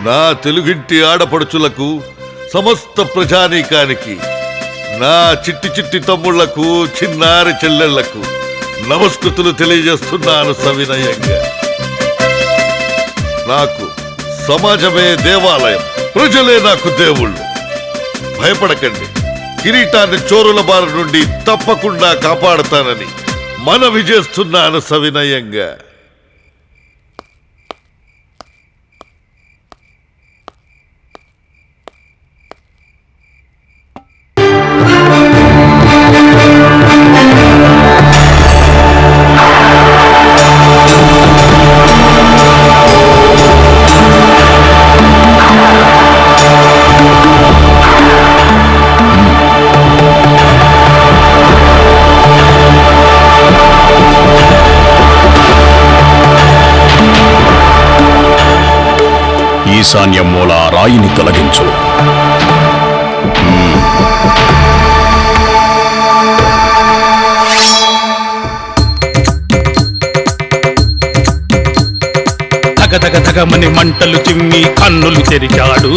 నా తెలుగింటి ఆడపడుచులకు, సమస్త ప్రజానీకానికి, నా చిట్టి చిట్టి తమ్ముళ్లకు, చిన్నారి చెల్లెళ్లకు నమస్కృతులు తెలియజేస్తున్నాను సవినయంగా. నాకు సమాజమే దేవాలయం, ప్రజలే నాకు దేవుళ్ళు. భయపడకండి, కిరీటాన్ని చోరుల బారి నుండి తప్పకుండా కాపాడుతానని మనవి చేస్తున్నాను సవినయంగా. ఈశాన్య మూల రాయిని తొలగించు. తగతగతగమని మంటలు చిమ్మి కన్నులు తెరిచాడు.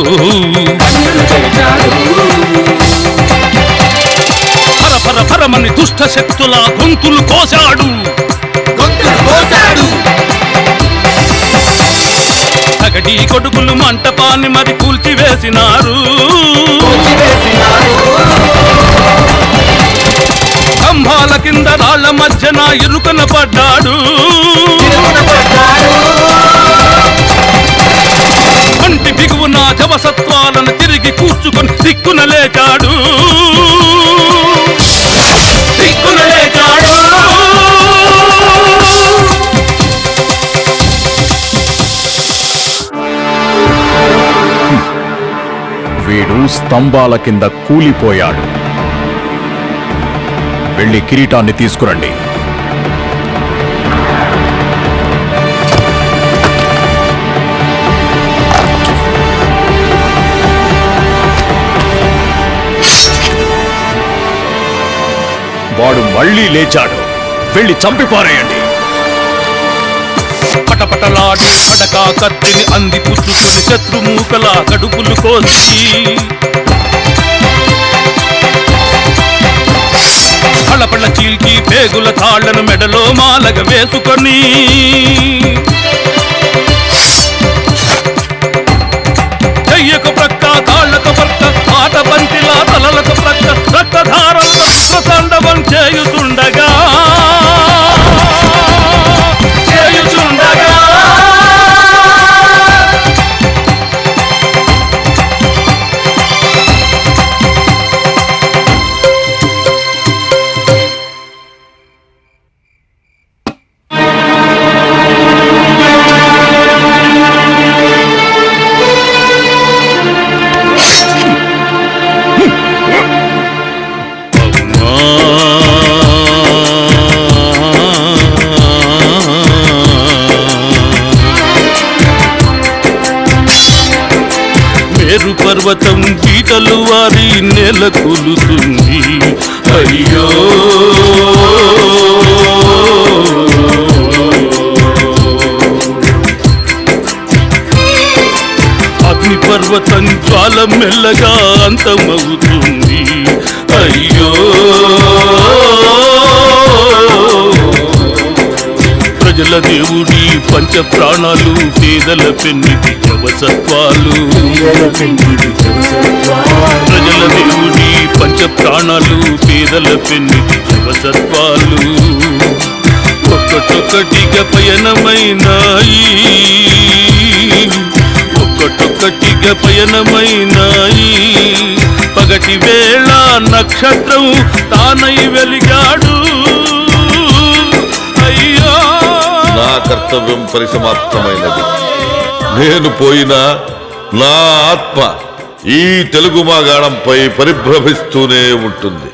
పరపర పరమని దుష్ట శక్తుల గొంతులు కోశాడు. తగడి కొడుకులు మంటపాన్ని మరి కూల్చివేసినారు. స్తంభాల కింద రాళ్ల మధ్యన ఇరుకన పడ్డాడు. కంటి బిగువున జవసత్వాలను తిరిగి కూర్చుకొని దిక్కున లేచాడు. వీడు స్తంభాల కింద కూలిపోయాడు. వెళ్ళి కిరీటాన్ని తీసుకురండి. వాడు మళ్ళీ లేచాడు. వెళ్ళి చంపిపారేయండి. పటపటలాడి పడకా కత్తిని అంది పుచ్చుకుని శత్రుమూకల కడుపులు కోసి పళ్ళపళ్ళ చీల్చి పేగుల తాళ్లను మెడలో మాలగ వేసుకొని చెయ్యకు ప్రక్క కాళ్ళకు ప్రక్క ఆట బంతిలా తలలకు ప్రక్క రక్తధారంతో విశ్వతాండవం చేయుతుండగా పర్వతం పీటలు వారి నెల కూలుతుంది. అయ్యో అగ్ని పర్వతం జ్వాల మెల్లగా అంతమవుతుంది. అయ్యో ప్రజల దేవుడి పంచ ప్రాణాలు, పేదల పెన్నిధి జవసత్వాలు. ప్రజల దేవుడి పంచ ప్రాణాలు, పేదల పెన్నిధి జవసత్వాలు. ఒక్కటొక్కటిగా పయనమైనాయి, ఒక్కటొక్కటిగా పయనమైనాయి. పగటి వేళ నక్షత్రం తానై వెలిగాడు. అయ్యో నా కర్తవ్యం పరిసమాప్తమైనది. నేను పోయినా నా ఆత్మ ఈ తెలుగు మాగాణంపై పరిభ్రమిస్తూనే ఉంటుంది.